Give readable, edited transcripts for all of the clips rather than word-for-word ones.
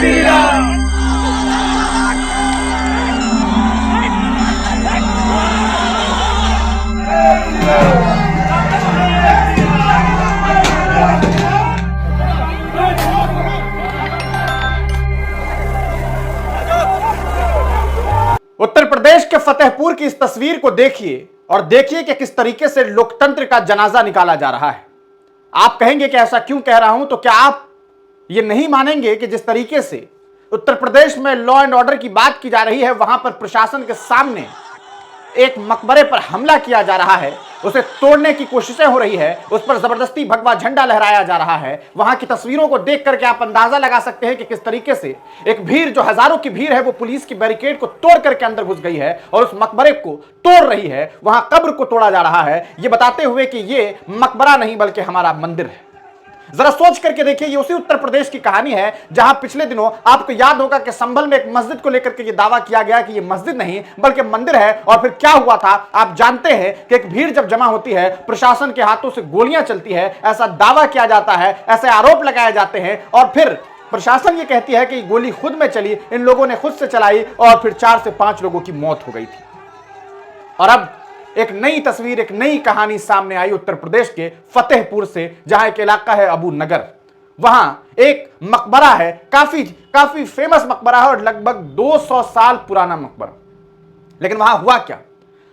श्री राम। उत्तर प्रदेश के फतेहपुर की इस तस्वीर को देखिए और देखिए कि किस तरीके से लोकतंत्र का जनाजा निकाला जा रहा है। आप कहेंगे कि ऐसा क्यों कह रहा हूं, तो क्या आप ये नहीं मानेंगे कि जिस तरीके से उत्तर प्रदेश में लॉ एंड ऑर्डर की बात की जा रही है, वहां पर प्रशासन के सामने एक मकबरे पर हमला किया जा रहा है, उसे तोड़ने की कोशिशें हो रही है, उस पर जबरदस्ती भगवा झंडा लहराया जा रहा है। वहां की तस्वीरों को देख करके आप अंदाजा लगा सकते हैं कि किस तरीके से एक भीड़, जो हजारों की भीड़ है, वो पुलिस की बैरिकेड को तोड़ करके अंदर घुस गई है और उस मकबरे को तोड़ रही है। वहां कब्र को तोड़ा जा रहा है, ये बताते हुए कि ये मकबरा नहीं बल्कि हमारा मंदिर है। जरा सोच करके देखिए, ये उसी उत्तर प्रदेश की कहानी है जहां पिछले दिनों आपको याद होगा कि संभल में एक मस्जिद को लेकर के ये दावा किया गया कि ये मस्जिद नहीं बल्कि मंदिर है। और फिर क्या हुआ था आप जानते हैं कि एक भीड़ जब जमा होती है, प्रशासन के हाथों से गोलियां चलती है, ऐसा दावा किया जाता है, ऐसे आरोप लगाए जाते हैं और फिर प्रशासन ये कहती है कि गोली खुद में चली, इन लोगों ने खुद से चलाई और फिर 4 से 5 लोगों की मौत हो गई थी। और अब एक नई तस्वीर, एक नई कहानी सामने आई उत्तर प्रदेश के फतेहपुर से, जहां एक इलाका है अबू नगर। वहां एक मकबरा है, काफी फेमस मकबरा है और लगभग 200 साल पुराना मकबरा। लेकिन वहां हुआ क्या?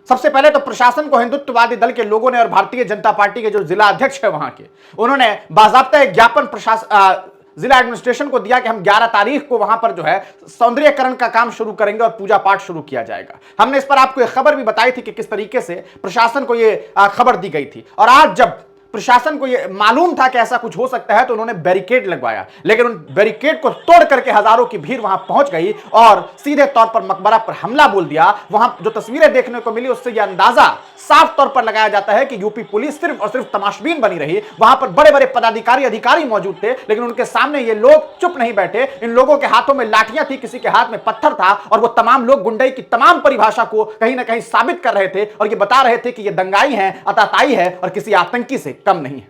सबसे पहले तो प्रशासन को हिंदुत्ववादी दल के लोगों ने और भारतीय जनता पार्टी के जो जिला अध्यक्ष है वहां के, उन्होंने बाकायदा एक ज्ञापन जिला एडमिनिस्ट्रेशन को दिया कि हम 11 तारीख को वहां पर जो है सौंदर्यकरण का काम शुरू करेंगे और पूजा पाठ शुरू किया जाएगा। हमने इस पर आपको एक खबर भी बताई थी कि किस तरीके से प्रशासन को यह खबर दी गई थी। और आज जब प्रशासन को यह मालूम था कि ऐसा कुछ हो सकता है तो उन्होंने बैरिकेड लगवाया, लेकिन उन बैरिकेड को तोड़ करके हजारों की भीड़ वहां पहुंच गई और सीधे तौर पर मकबरा पर हमला बोल दिया। वहां जो तस्वीरें देखने को मिली उससे यह अंदाजा साफ तौर पर लगाया जाता है कि यूपी पुलिस सिर्फ और सिर्फ तमाशबीन बनी रही। वहां पर बड़े बड़े पदाधिकारी अधिकारी मौजूद थे, लेकिन उनके सामने ये लोग चुप नहीं बैठे। इन लोगों के हाथों में लाठियां थी, किसी के हाथ में पत्थर था और वो तमाम लोग गुंडई की तमाम परिभाषा को कहीं ना कहीं साबित कर रहे थे और ये बता रहे थे कि ये दंगाई है, अताताई है और किसी आतंकी से कम नहीं है।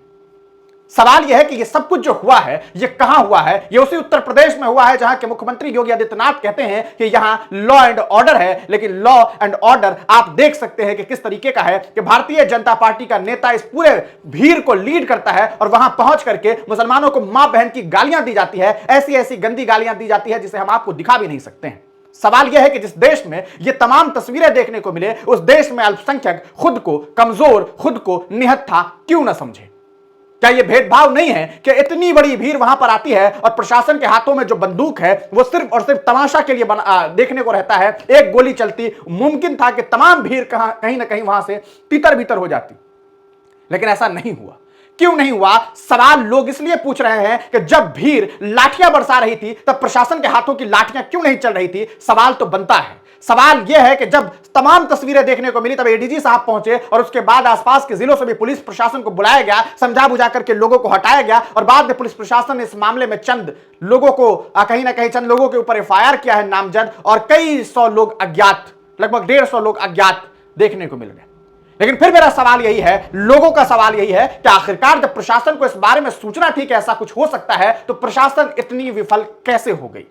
सवाल यह है कि यह सब कुछ जो हुआ है ये कहां हुआ है? ये उसी उत्तर प्रदेश में हुआ है जहां के मुख्यमंत्री योगी आदित्यनाथ कहते हैं कि यहां लॉ एंड ऑर्डर है। लेकिन लॉ एंड ऑर्डर आप देख सकते हैं कि किस तरीके का है कि भारतीय जनता पार्टी का नेता इस पूरे भीड़ को लीड करता है और वहां पहुंच करके मुसलमानों को मां बहन की गालियां दी जाती है, ऐसी ऐसी गंदी गालियां दी जाती है जिसे हम आपको दिखा भी नहीं सकते हैं। सवाल यह है कि जिस देश में ये तमाम तस्वीरें देखने को मिले, उस देश में अल्पसंख्यक खुद को कमजोर, खुद को निहत्था क्यों ना समझे? क्या यह भेदभाव नहीं है कि इतनी बड़ी भीड़ वहां पर आती है और प्रशासन के हाथों में जो बंदूक है वो सिर्फ और सिर्फ तमाशा के लिए देखने को रहता है? एक गोली चलती, मुमकिन था कि तमाम भीड़ कहीं ना कहीं वहां से तितर बितर हो जाती, लेकिन ऐसा नहीं हुआ। क्यों नहीं हुआ? सवाल लोग इसलिए पूछ रहे हैं कि जब भीड़ लाठियां बरसा रही थी तब प्रशासन के हाथों की लाठियां क्यों नहीं चल रही थी? सवाल तो बनता है। सवाल यह है कि जब तमाम तस्वीरें देखने को मिली तब एडीजी साहब पहुंचे और उसके बाद आसपास के जिलों से भी पुलिस प्रशासन को बुलाया गया, समझा बुझा करके लोगों को हटाया गया और बाद में पुलिस प्रशासन ने इस मामले में चंद लोगों को कहीं ना कहीं चंद लोगों के ऊपर एफआईआर किया है नामजद, और कई सौ लोग अज्ञात, लगभग 150 लोग अज्ञात देखने को मिल गए। लेकिन फिर मेरा सवाल यही है, लोगों का सवाल यही है कि आखिरकार जब प्रशासन को इस बारे में सूचना थी कि ऐसा कुछ हो सकता है तो प्रशासन इतनी विफल कैसे हो गई?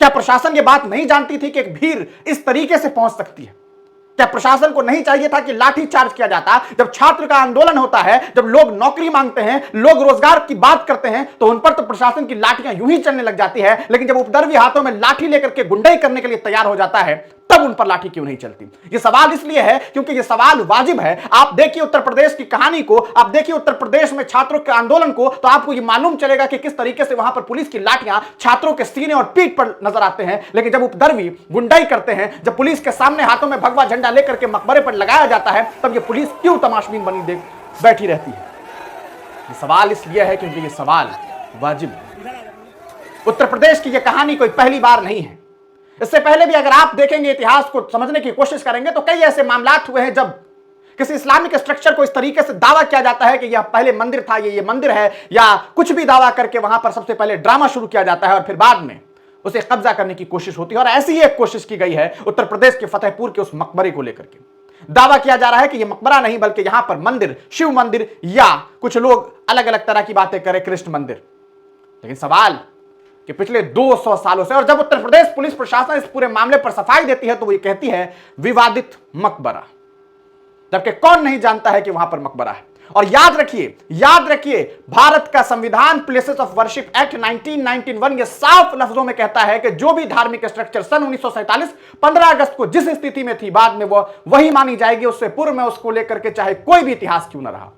क्या प्रशासन ये बात नहीं जानती थी कि एक भीड़ इस तरीके से पहुंच सकती है? क्या प्रशासन को नहीं चाहिए था कि लाठी चार्ज किया जाता? जब छात्र का आंदोलन होता है, जब लोग नौकरी मांगते हैं, लोग रोजगार की बात करते हैं, तो उन पर तो प्रशासन की लाठियां यूं ही चलने लग जाती है। लेकिन जब उपद्रवी हाथों में लाठी लेकर के गुंडाई करने के लिए तैयार हो जाता है तब उन पर लाठी क्यों नहीं चलती? ये सवाल इसलिए है क्योंकि ये सवाल वाजिब है। आप देखिए उत्तर प्रदेश की कहानी को, आप देखिए उत्तर प्रदेश में छात्रों के आंदोलन को, तो आपको ये मालूम चलेगा कि किस तरीके से वहां पर पुलिस की लाठियां छात्रों के सीने और पीठ पर नजर आते हैं। लेकिन जब उपद्रवी गुंडाई करते हैं, जब पुलिस के सामने हाथों में भगवा झंडा लेकर के मकबरे पर लगाया जाता है, तब ये पुलिस क्यों तमाशबीन बनी देख बैठी रहती है? ये सवाल इसलिए है क्योंकि ये सवाल वाजिब है। उत्तर प्रदेश की यह कहानी कोई पहली बार नहीं है। इससे पहले भी अगर आप देखेंगे, इतिहास को समझने की कोशिश करेंगे, तो कई ऐसे मामलात हुए हैं जब किसी इस्लामिक स्ट्रक्चर को इस तरीके से दावा किया जाता है कि यह पहले मंदिर था, ये मंदिर है, या कुछ भी दावा करके वहां पर सबसे पहले ड्रामा शुरू किया जाता है और फिर बाद में उसे कब्जा करने की कोशिश होती है। और ऐसी ही एक कोशिश की गई है उत्तर प्रदेश के फतेहपुर के उस मकबरे को लेकर के। दावा किया जा रहा है कि यह मकबरा नहीं बल्कि यहां पर मंदिर, शिव मंदिर, या कुछ लोग अलग अलग तरह की बातें करें, कृष्ण मंदिर। लेकिन सवाल कि पिछले 200 सालों से, और जब उत्तर प्रदेश पुलिस प्रशासन इस पूरे मामले पर सफाई देती है तो वो ये कहती है विवादित मकबरा, जबकि कौन नहीं जानता है कि वहां पर मकबरा है। और याद रखिए भारत का संविधान प्लेसेस ऑफ वर्शिप एक्ट 1991 ये साफ लफ्जों में कहता है कि जो भी धार्मिक स्ट्रक्चर सन 1947 15 अगस्त को जिस स्थिति में थी बाद में वो वही मानी जाएगी, उससे पूर्व में उसको लेकर के चाहे कोई भी इतिहास क्यों ना रहा।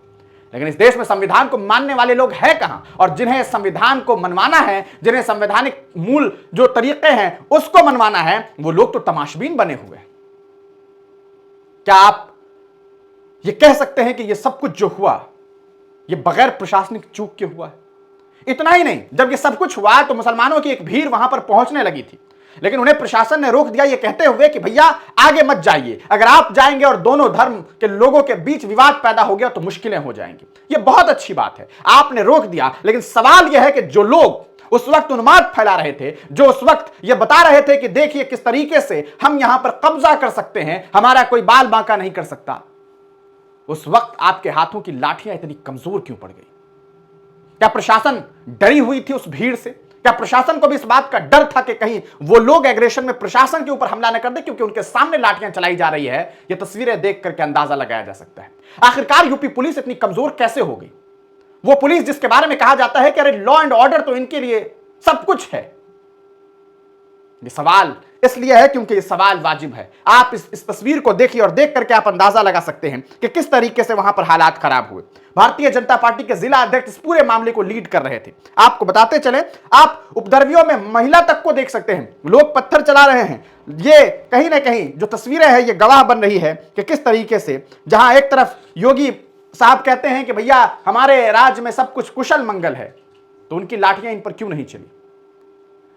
लेकिन इस देश में संविधान को मानने वाले लोग हैं कहां, और जिन्हें संविधान को मनवाना है, जिन्हें संवैधानिक मूल जो तरीके हैं उसको मनवाना है, वो लोग तो तमाशबीन बने हुए हैं। क्या आप ये कह सकते हैं कि ये सब कुछ जो हुआ ये बगैर प्रशासनिक चूक के हुआ है? इतना ही नहीं, जब ये सब कुछ हुआ तो मुसलमानों की एक भीड़ वहां पर पहुंचने लगी थी, लेकिन उन्हें प्रशासन ने रोक दिया ये कहते हुए कि भैया आगे मत जाइए, अगर आप जाएंगे और दोनों धर्म के लोगों के बीच विवाद पैदा हो गया तो मुश्किलें हो जाएंगी। ये बहुत अच्छी बात है, आपने रोक दिया, लेकिन सवाल यह है कि जो लोग उस वक्त उन्माद फैला रहे थे, जो उस वक्त ये बता रहे थे कि देखिए किस तरीके से हम यहां पर कब्जा कर सकते हैं, हमारा कोई बाल बांका नहीं कर सकता, उस वक्त आपके हाथों की लाठियां इतनी कमजोर क्यों पड़ गई? क्या प्रशासन डरी हुई थी उस भीड़ से? क्या प्रशासन को भी इस बात का डर था कि कहीं वो लोग एग्रेशन में प्रशासन के ऊपर हमला न कर दे, क्योंकि उनके सामने लाठियां चलाई जा रही है? ये तस्वीरें देख करके अंदाजा लगाया जा सकता है आखिरकार यूपी पुलिस इतनी कमजोर कैसे हो गई। वो पुलिस जिसके बारे में कहा जाता है कि अरे लॉ एंड ऑर्डर तो इनके लिए सब कुछ है। ये सवाल इसलिए है क्योंकि ये सवाल वाजिब है। आप इस तस्वीर को देखिए और देख करके आप अंदाजा लगा सकते हैं कि किस तरीके से वहां पर हालात खराब हुए। भारतीय जनता पार्टी के जिला अध्यक्ष इस पूरे मामले को लीड कर रहे थे। आपको बताते चले, आप उपद्रवियों में महिला तक को देख सकते हैं, लोग पत्थर चला रहे हैं। ये कहीं ना कहीं जो तस्वीरें हैं ये गवाह बन रही है कि किस तरीके से, जहां एक तरफ योगी साहब कहते हैं कि भैया हमारे राज्य में सब कुछ कुशल मंगल है, तो उनकी लाठियां इन पर क्यों नहीं चली।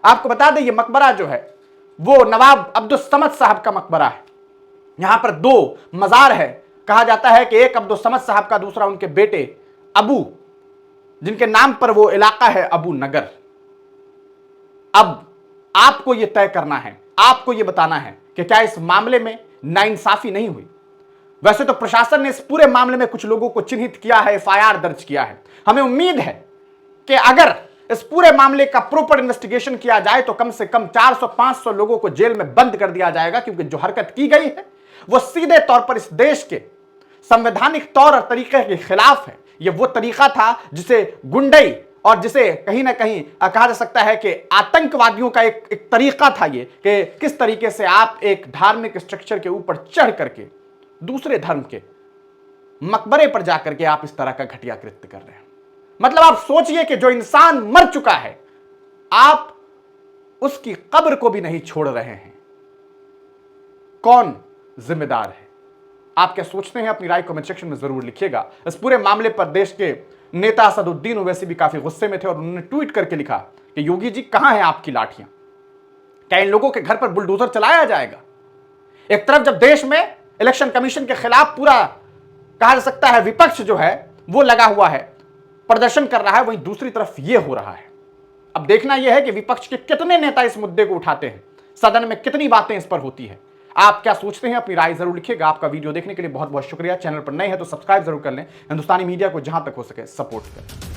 आपको बता दें ये मकबरा जो है वो नवाब अब्दुल समद साहब का मकबरा है। यहां पर 2 मजार है। कहा जाता है कि एक अब्दुल समद साहब का, दूसरा उनके बेटे अबू, जिनके नाम पर वो इलाका है अबू नगर। अब आपको यह तय करना है, आपको यह बताना है कि क्या इस मामले में नाइंसाफी नहीं हुई। वैसे तो प्रशासन ने इस पूरे मामले में कुछ लोगों को चिन्हित किया है, एफआईआर दर्ज किया है। हमें उम्मीद है कि अगर इस पूरे मामले का प्रॉपर इन्वेस्टिगेशन किया जाए तो कम से कम 400-500 लोगों को जेल में बंद कर दिया जाएगा, क्योंकि जो हरकत की गई है वो सीधे तौर पर इस देश के संवैधानिक तौर और तरीके के खिलाफ है। ये वो तरीका था जिसे गुंडई और जिसे कहीं ना कहीं कहा जा सकता है कि आतंकवादियों का एक तरीका था ये, कि किस तरीके से आप एक धार्मिक स्ट्रक्चर के ऊपर चढ़ करके दूसरे धर्म के मकबरे पर जाकर के आप इस तरह का घटिया कृत्य कर रहे हैं। मतलब आप सोचिए कि जो इंसान मर चुका है आप उसकी कब्र को भी नहीं छोड़ रहे हैं। कौन जिम्मेदार है? आप क्या सोचते हैं? अपनी राय कमेंट सेक्शन में जरूर लिखिएगा। इस पूरे मामले पर देश के नेता असदुद्दीन ओवैसी भी काफी गुस्से में थे और उन्होंने ट्वीट करके लिखा कि योगी जी कहां है आपकी लाठियां? क्या इन लोगों के घर पर बुलडोजर चलाया जाएगा? एक तरफ जब देश में इलेक्शन कमीशन के खिलाफ पूरा कहा जा सकता है विपक्ष जो है वो लगा हुआ है, प्रदर्शन कर रहा है, वहीं दूसरी तरफ यह हो रहा है। अब देखना यह है कि विपक्ष के कितने नेता इस मुद्दे को उठाते हैं, सदन में कितनी बातें इस पर होती है। आप क्या सोचते हैं? अपनी राय जरूर लिखिएगा। आपका वीडियो देखने के लिए बहुत बहुत शुक्रिया। चैनल पर नए हैं तो सब्सक्राइब जरूर कर लें। हिंदुस्तानी मीडिया को जहां तक हो सके सपोर्ट करें।